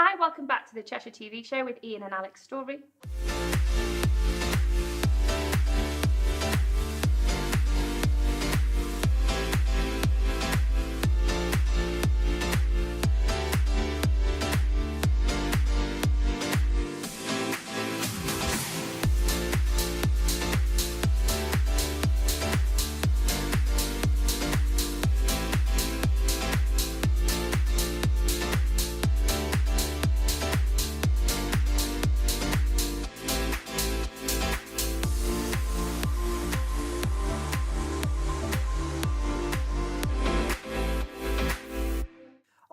Hi, welcome back to the Cheshire TV show with Ian and Alex Story.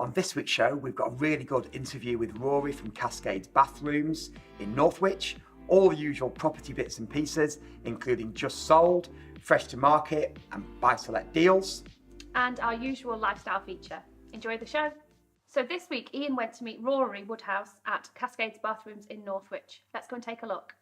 On this week's show, we've got a really good interview with Rory from Cascade's Bathrooms in Northwich. All the usual property bits and pieces, including just sold, fresh to market and buy-to-let deals. And our usual lifestyle feature. Enjoy the show. So this week, Ian went to meet Rory Woodhouse at Cascade's Bathrooms in Northwich. Let's go and take a look.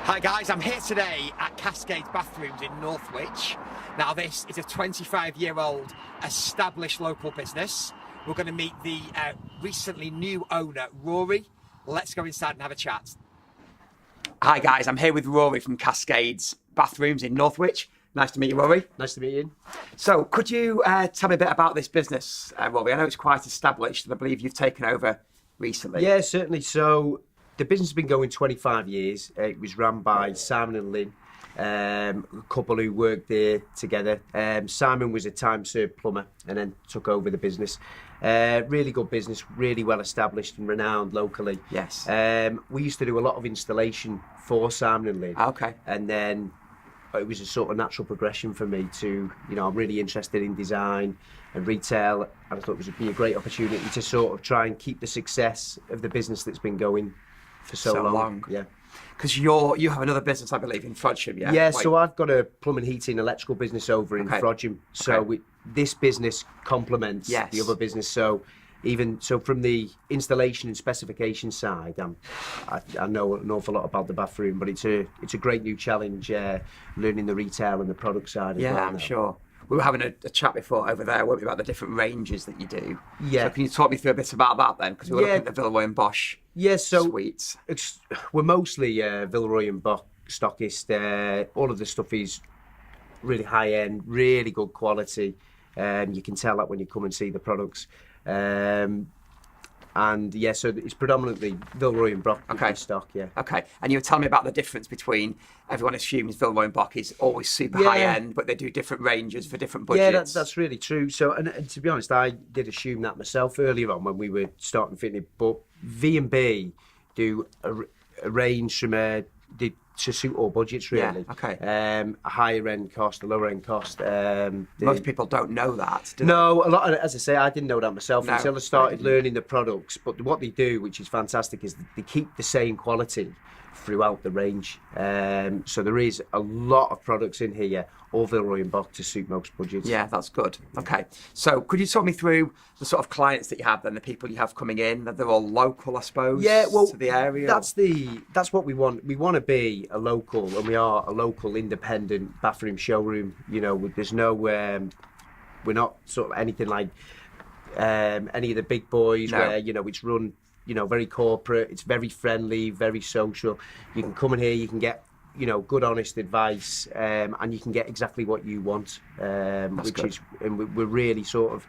Hi guys, I'm here today at Cascade Bathrooms in Northwich. Now this is a 25-year-old established local business. We're going to meet the recently new owner, Rory. Let's go inside and have a chat. Hi guys, I'm here with Rory from Cascade's Bathrooms in Northwich. Nice to meet you, Rory. Nice to meet you. So could you tell me a bit about this business, Rory? I know it's quite established and I believe you've taken over recently. Yeah, certainly. So the business has been going 25 years. It was run by Simon and Lynn, a couple who worked there together. Simon was a time-served plumber and then took over the business. Really good business, really well established and renowned locally. Yes. We used to do a lot of installation for Simon and Lynn. Okay. And then it was a sort of natural progression for me to, I'm really interested in design and retail, and I thought it would be a great opportunity to sort of try and keep the success of the business that's been going for so long. Yeah. Because you have another business, I believe, in Frodsham, yeah? Yeah, so I've got a plumbing, heating, electrical business over in Frodsham. So this business complements the other business. So from the installation and specification side, I know an awful lot about the bathroom, but it's a great new challenge, learning the retail and the product side as well. Yeah, I'm sure. We were having a chat before over there, weren't we, about the different ranges that you do. Yeah. So can you talk me through a bit about that then? Because we were looking at the Villeroy and Bosch suites. We're mostly Villeroy and Bosch stockist. All of the stuff is really high end, really good quality. You can tell that when you come and see the products. And yeah, so it's predominantly Villeroy and Bosch stock, yeah. Okay, and you were telling me about the difference between, everyone assumes Villeroy and Bosch is always super high end, but they do different ranges for different budgets. Yeah, that's really true. So, and to be honest, I did assume that myself earlier on when we were starting fitting, but V&B do a range from to suit all budgets, really. Yeah, okay. A higher end cost, a lower end cost. Most people don't know that, do they? No, a lot. As I say, I didn't know that myself until I started learning the products. But what they do, which is fantastic, is they keep the same quality throughout the range. So there is a lot of products in here, all Villeroy and Bosch, to suit most budgets. Yeah, that's good. Okay, so could you talk me through the sort of clients that you have then, the people you have coming in? They're all local, I suppose, to the area? That's what we want. We want to be a local, and we are a local independent bathroom showroom. There's no, we're not sort of anything like any of the big boys where, it's run, very corporate. It's very friendly, very social. You can come in here, you can get, good, honest advice, and you can get exactly what you want. We're really sort of,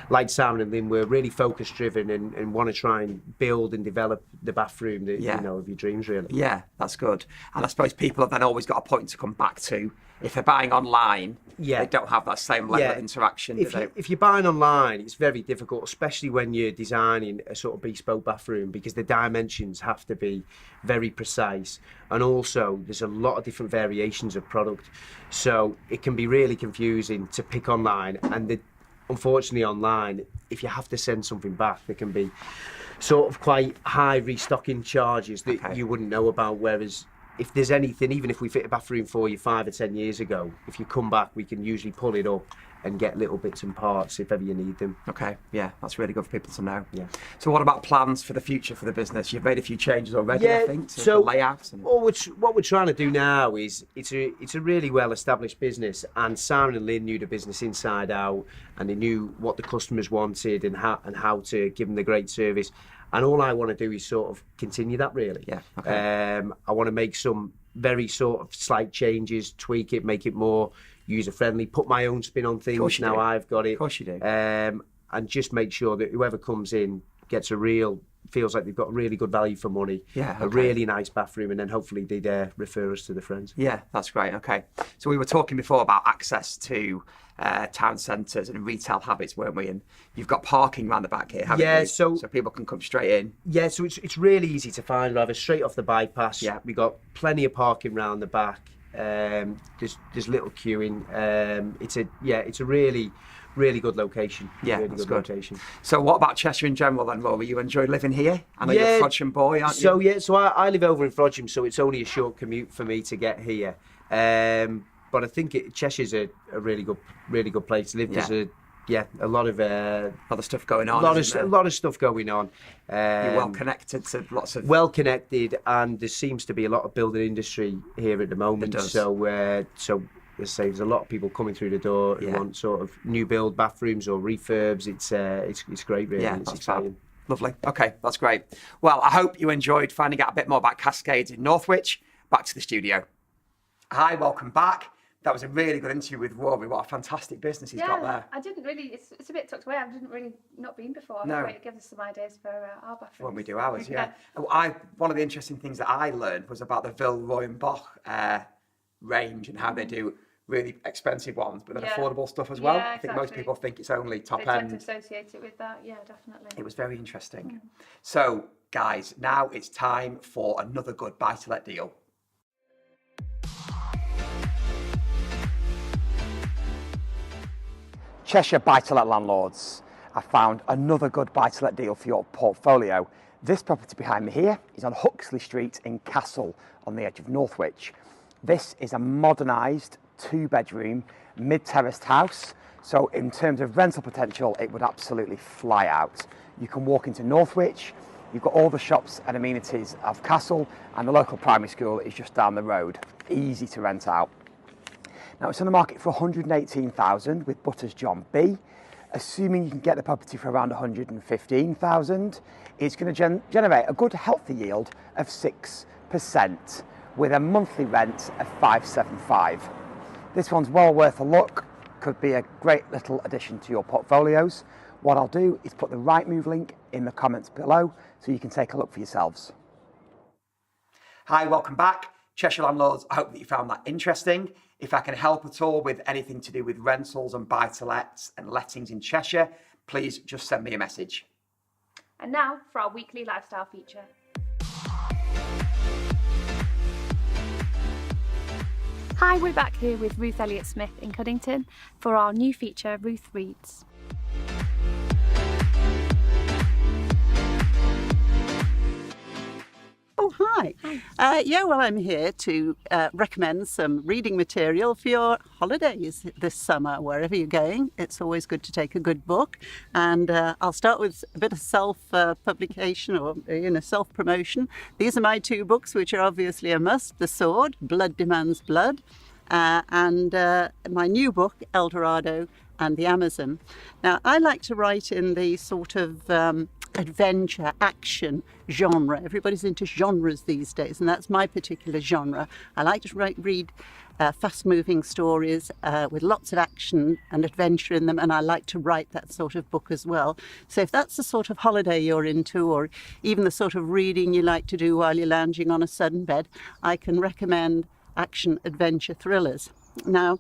like Simon and Lynn, we're really focus driven and want to try and build and develop the bathroom that, of your dreams, really. Yeah, that's good. And I suppose people have then always got a point to come back to. If they're buying online, they don't have that same level of interaction. If you're buying online, it's very difficult, especially when you're designing a sort of bespoke bathroom, because the dimensions have to be very precise. And also, there's a lot of different variations of product. So it can be really confusing to pick online. And unfortunately, online, if you have to send something back, there can be sort of quite high restocking charges that you wouldn't know about, whereas if there's anything, even if we fit a bathroom for you 5 or 10 years ago, if you come back, we can usually pull it up and get little bits and parts if ever you need them. Okay, yeah, that's really good for people to know. Yeah. So what about plans for the future for the business? You've made a few changes already, I think, to the layouts. And... what we're trying to do now is, it's a really well-established business, and Sarah and Lynn knew the business inside out, and they knew what the customers wanted and how to give them the great service. And all I want to do is sort of continue that, really. Yeah, okay. I want to make some very sort of slight changes, tweak it, make it more user-friendly, put my own spin on things now I've got it. Of course you do. And just make sure that whoever comes in feels like they've got really good value for money, a really nice bathroom, and then hopefully they'd refer us to the friends. Yeah, that's great. Okay. So we were talking before about access to town centres and retail habits, weren't we? And you've got parking around the back here, haven't you? So people can come straight in. Yeah, so it's really easy to find, rather, straight off the bypass. Yeah. We've got plenty of parking around the back. There's little queuing. It's a really good location. Yeah, really that's good location. So what about Cheshire in general then, Rory? You enjoy living here? I know you're a Frodsham boy, aren't you? So I live over in Frodsham, so it's only a short commute for me to get here. But I think Cheshire's a really good place to live. Yeah. There's a lot of stuff going on. A lot of stuff going on. You're well connected to lots of. Well connected, and there seems to be a lot of building industry here at the moment. It does. So let's say there's a lot of people coming through the door who want sort of new build bathrooms or refurbs. It's great, really. Yeah, it's that's exciting. Fab. Lovely. Okay, that's great. Well, I hope you enjoyed finding out a bit more about Cascade in Northwich. Back to the studio. Hi, welcome back. That was a really good interview with Rory. What a fantastic business he's got there. I didn't really, it's a bit tucked away. I didn't really not been before. No. It gives us some ideas for our bathroom. When we do ours, yeah. One of the interesting things that I learned was about the Villeroy and Boch range and how they do really expensive ones, but then affordable stuff as well. Yeah, I think most people think it's only top they end. tend to associate it with that, yeah, definitely. It was very interesting. So, guys, now it's time for another good buy-to-let deal. Cheshire buy-to-let landlords, I found another good buy-to-let deal for your portfolio. This property behind me here is on Huxley Street in Castle on the edge of Northwich. This is a modernised 2-bedroom mid-terraced house. So in terms of rental potential, it would absolutely fly out. You can walk into Northwich, you've got all the shops and amenities of Castle, and the local primary school is just down the road. Easy to rent out. Now it's on the market for 118,000 with Butters John B. Assuming you can get the property for around 115,000, it's going to generate a good healthy yield of 6% with a monthly rent of 575. This one's well worth a look, could be a great little addition to your portfolios. What I'll do is put the Rightmove link in the comments below so you can take a look for yourselves. Hi, welcome back. Cheshire landlords, I hope that you found that interesting. If I can help at all with anything to do with rentals and buy-to-lets and lettings in Cheshire, please just send me a message. And now for our weekly lifestyle feature. Hi, we're back here with Ruth Elliott-Smith in Cuddington for our new feature, Ruth Reads. Oh, hi. I'm here to recommend some reading material for your holidays this summer, wherever you're going. It's always good to take a good book. And I'll start with a bit of self-publication or, self-promotion. These are my 2 books, which are obviously a must. The Sword, Blood Demands Blood, and my new book, El Dorado and the Amazon. Now, I like to write in the sort of adventure, action genre. Everybody's into genres these days, and that's my particular genre. I like to read fast-moving stories with lots of action and adventure in them, and I like to write that sort of book as well. So if that's the sort of holiday you're into, or even the sort of reading you like to do while you're lounging on a sunbed, I can recommend action adventure thrillers. Now,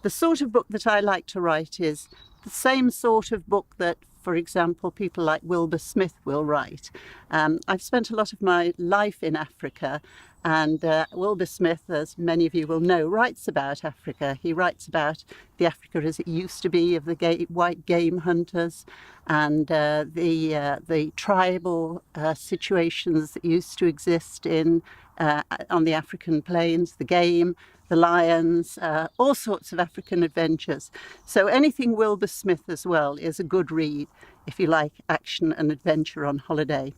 the sort of book that I like to write is the same sort of book that, for example, people like Wilbur Smith will write. I've spent a lot of my life in Africa, and Wilbur Smith, as many of you will know, writes about Africa. He writes about the Africa as it used to be, of the white game hunters, and the tribal situations that used to exist in on the African plains, the game, the lions, all sorts of African adventures. So anything Wilbur Smith as well is a good read if you like action and adventure on holiday.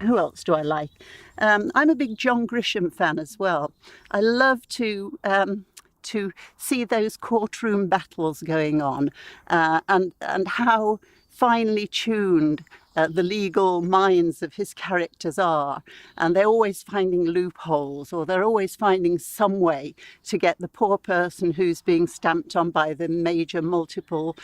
Who else do I like? I'm a big John Grisham fan as well. I love to see those courtroom battles going on, and how finely tuned the legal minds of his characters are, and they're always finding loopholes, or they're always finding some way to get the poor person who's being stamped on by the major multiple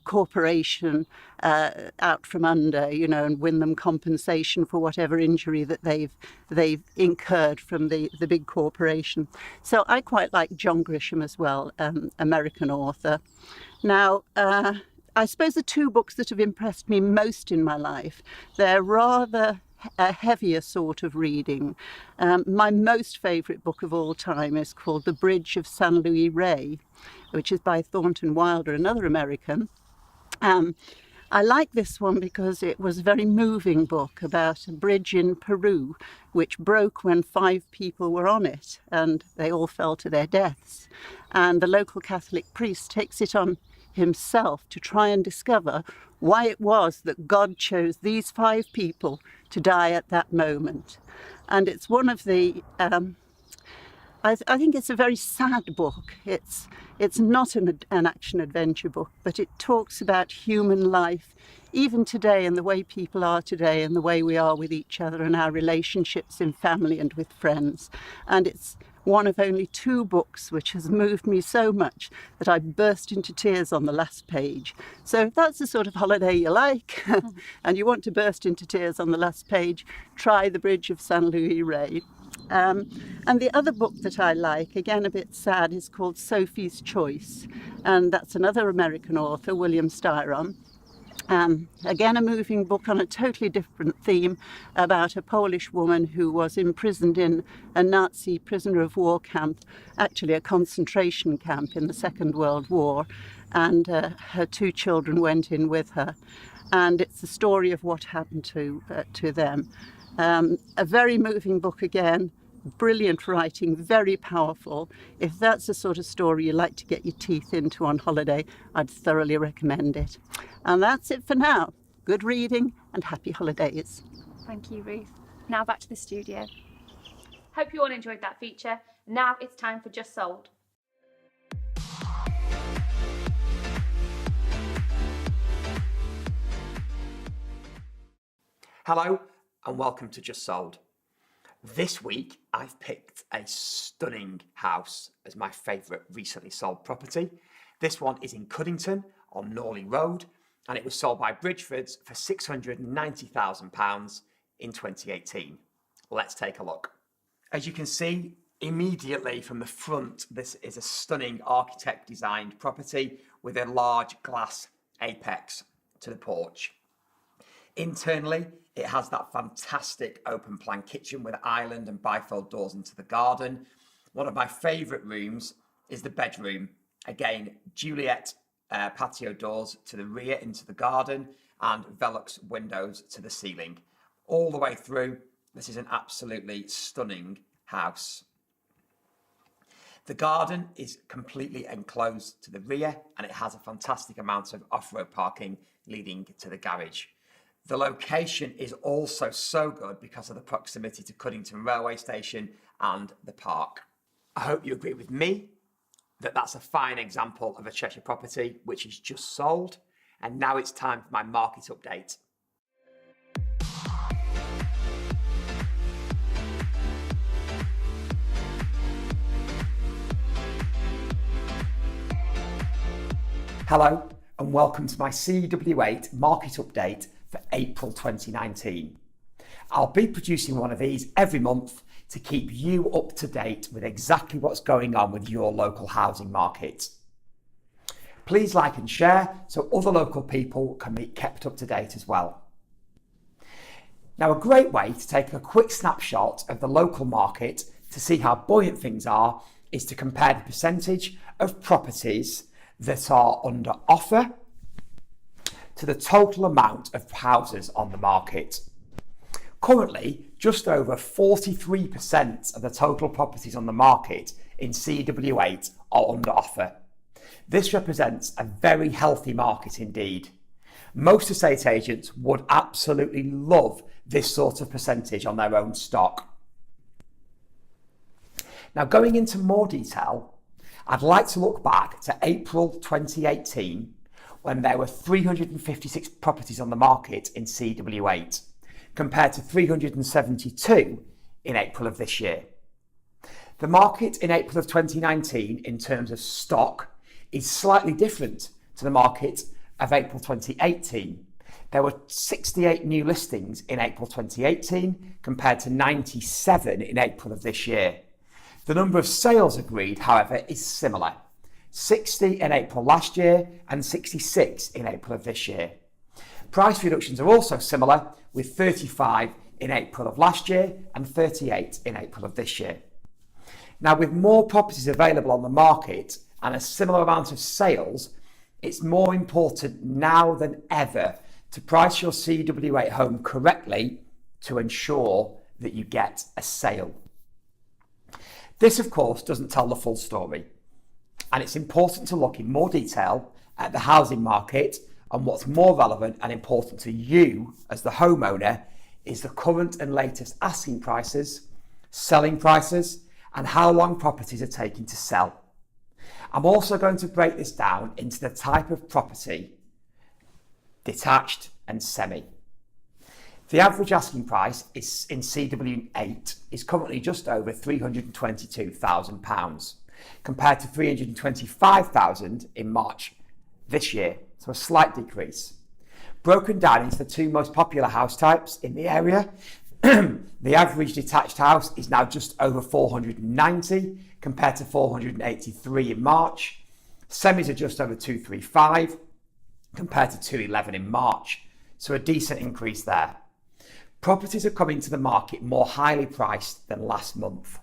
corporation out from under, and win them compensation for whatever injury that they've incurred from the big corporation. So I quite like John Grisham as well, American author. Now, I suppose the two books that have impressed me most in my life, they're rather a heavier sort of reading. My most favourite book of all time is called The Bridge of San Luis Rey, which is by Thornton Wilder, another American. I like this one because it was a very moving book about a bridge in Peru which broke when 5 people were on it and they all fell to their deaths. And the local Catholic priest takes it on himself to try and discover why it was that God chose these 5 people to die at that moment. And it's one of the I think it's a very sad book. It's not an action adventure book, but it talks about human life even today, and the way people are today, and the way we are with each other, and our relationships in family and with friends. And it's one of only 2 books which has moved me so much that I burst into tears on the last page. So if that's the sort of holiday you like and you want to burst into tears on the last page, try The Bridge of San Luis Rey. And the other book that I like, again a bit sad, is called Sophie's Choice, and that's another American author, William Styron. Again, a moving book on a totally different theme about a Polish woman who was imprisoned in a Nazi prisoner of war camp, actually a concentration camp in the Second World War, and her 2 children went in with her. And it's the story of what happened to them. A very moving book again, brilliant writing, very powerful. If that's the sort of story you like to get your teeth into on holiday, I'd thoroughly recommend it. And that's it for now. Good reading and happy holidays. Thank you, Ruth. Now back to the studio. Hope you all enjoyed that feature. Now it's time for Just Sold. Hello and welcome to Just Sold. This week I've picked a stunning house as my favourite recently sold property. This one is in Cuddington on Norley Road, and it was sold by Bridgefords for £690,000 in 2018. Let's take a look. As you can see immediately from the front, this is a stunning architect designed property with a large glass apex to the porch. Internally, it has that fantastic open plan kitchen with island and bifold doors into the garden. One of my favourite rooms is the bedroom. Again, Juliet patio doors to the rear into the garden and Velux windows to the ceiling. All the way through, this is an absolutely stunning house. The garden is completely enclosed to the rear and it has a fantastic amount of off-road parking leading to the garage. The location is also so good because of the proximity to Cuddington railway station and the park. I hope you agree with me that that's a fine example of a Cheshire property which is just sold. And now it's time for my market update. Hello and welcome to my CW8 market update for April 2019. I'll be producing one of these every month to keep you up to date with exactly what's going on with your local housing market. Please like and share so other local people can be kept up to date as well. Now, a great way to take a quick snapshot of the local market to see how buoyant things are is to compare the percentage of properties that are under offer to the total amount of houses on the market. Currently, just over 43% of the total properties on the market in CW8 are under offer. This represents a very healthy market indeed. Most estate agents would absolutely love this sort of percentage on their own stock. Now, going into more detail, I'd like to look back to April 2018 when there were 356 properties on the market in CW8 compared to 372 in April of this year. The market in April of 2019 in terms of stock is slightly different to the market of April 2018. There were 68 new listings in April 2018 compared to 97 in April of this year. The number of sales agreed, however, is similar. 60 in April last year and 66 in April of this year. Price reductions are also similar, with 35 in April of last year and 38 in April of this year. Now, with more properties available on the market and a similar amount of sales, it's more important now than ever to price your CW8 home correctly to ensure that you get a sale. This, of course, doesn't tell the full story, and it's important to look in more detail at the housing market, and what's more relevant and important to you as the homeowner is the current and latest asking prices, selling prices, and how long properties are taking to sell. I'm also going to break this down into the type of property, detached and semi. The average asking price is in CW8 is currently just over £322,000 compared to £325,000 in March this year, so a slight decrease. Broken down into the two most popular house types in the area, the average detached house is now just over 490 compared to 483 in March. Semis are just over 235 compared to 211 in March, so a decent increase there. Properties are coming to the market more highly priced than last month.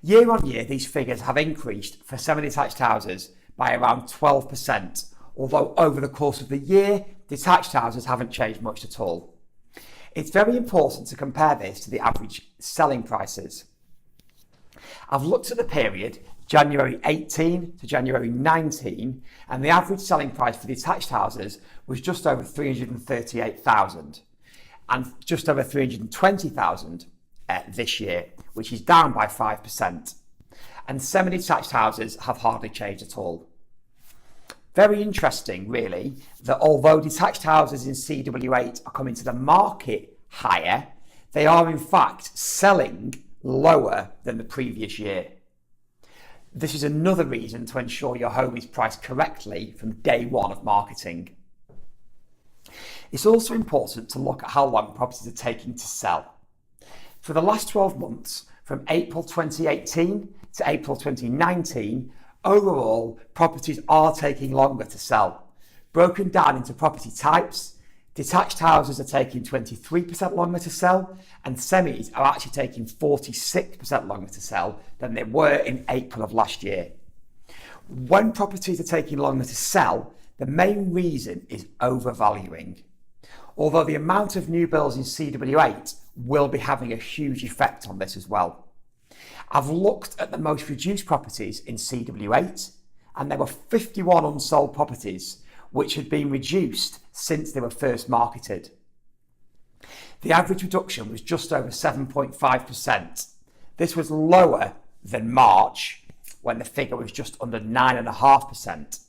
Year on year, these figures have increased for semi-detached houses by around 12%, although over the course of the year, detached houses haven't changed much at all. It's very important to compare this to the average selling prices. I've looked at the period January 18 to January 19, and the average selling price for detached houses was just over 338,000 and just over 320,000 this year, which is down by 5%. And semi-detached houses have hardly changed at all. Very interesting, really, that although detached houses in CW8 are coming to the market higher, they are in fact selling lower than the previous year. This is another reason to ensure your home is priced correctly from day one of marketing. It's also important to look at how long properties are taking to sell. For the last 12 months, from April 2018 to April 2019, overall, properties are taking longer to sell. Broken down into property types, detached houses are taking 23% longer to sell, and semis are actually taking 46% longer to sell than they were in April of last year. When properties are taking longer to sell, the main reason is overvaluing. Although the amount of new builds in CW8 will be having a huge effect on this as well. I've looked at the most reduced properties in CW8, and there were 51 unsold properties which had been reduced since they were first marketed. The average reduction was just over 7.5%. This was lower than March, when the figure was just under 9.5%.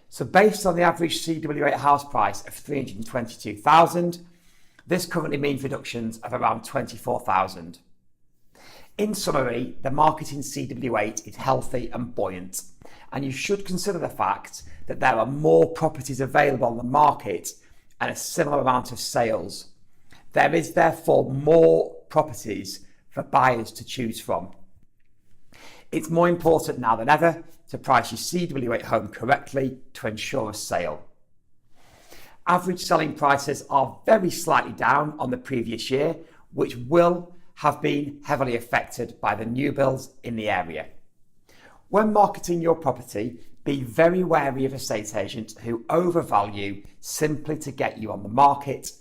So based on the average CW8 house price of 322,000, this currently means reductions of around 24,000. In summary, the market in CW8 is healthy and buoyant, and you should consider the fact that there are more properties available on the market and a similar amount of sales. There is therefore more properties for buyers to choose from. It's more important now than ever to price your CW8 home correctly to ensure a sale. Average selling prices are very slightly down on the previous year, which will have been heavily affected by the new builds in the area. When marketing your property, be very wary of estate agents who overvalue simply to get you on the market,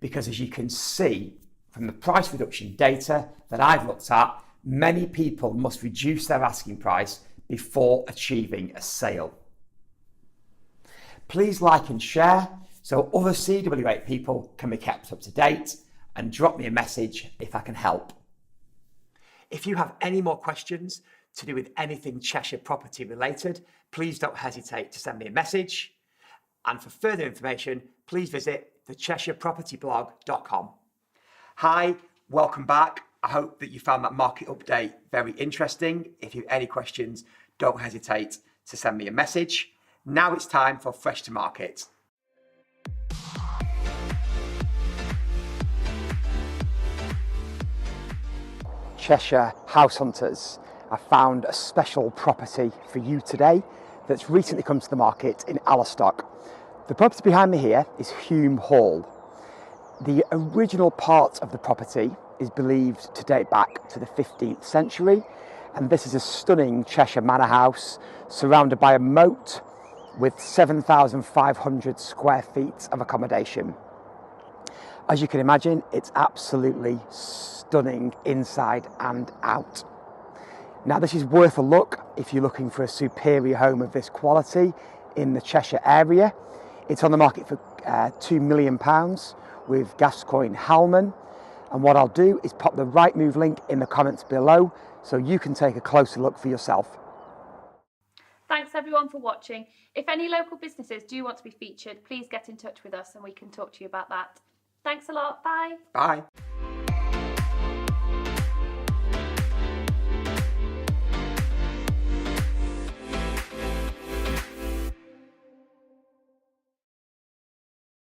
because as you can see From the price reduction data that I've looked at, many people must reduce their asking price before achieving a sale. Please like and share so other CW8 people can be kept up to date, and drop me a message if I can help. If you have any more questions to do with anything Cheshire property related, please don't hesitate to send me a message. And for further information, please visit thecheshirepropertyblog.com. Hi, welcome back. I hope that you found that market update very interesting. If you have any questions, don't hesitate to send me a message. Now it's time for Fresh to Market. Cheshire house hunters, I found a special property for you today that's recently come to the market in Allostock. The property behind me here is Hume Hall. The original part of the property is believed to date back to the 15th century, and this is a stunning Cheshire manor house surrounded by a moat with 7,500 square feet of accommodation. As you can imagine, it's absolutely stunning inside and out. Now, this is worth a look if you're looking for a superior home of this quality in the Cheshire area. It's on the market for £2 million with Gascoigne Halman. And what I'll do is pop the Rightmove link in the comments below so you can take a closer look for yourself. Thanks everyone for watching. If any local businesses do want to be featured, please get in touch with us and we can talk to you about that. Thanks a lot. Bye. Bye.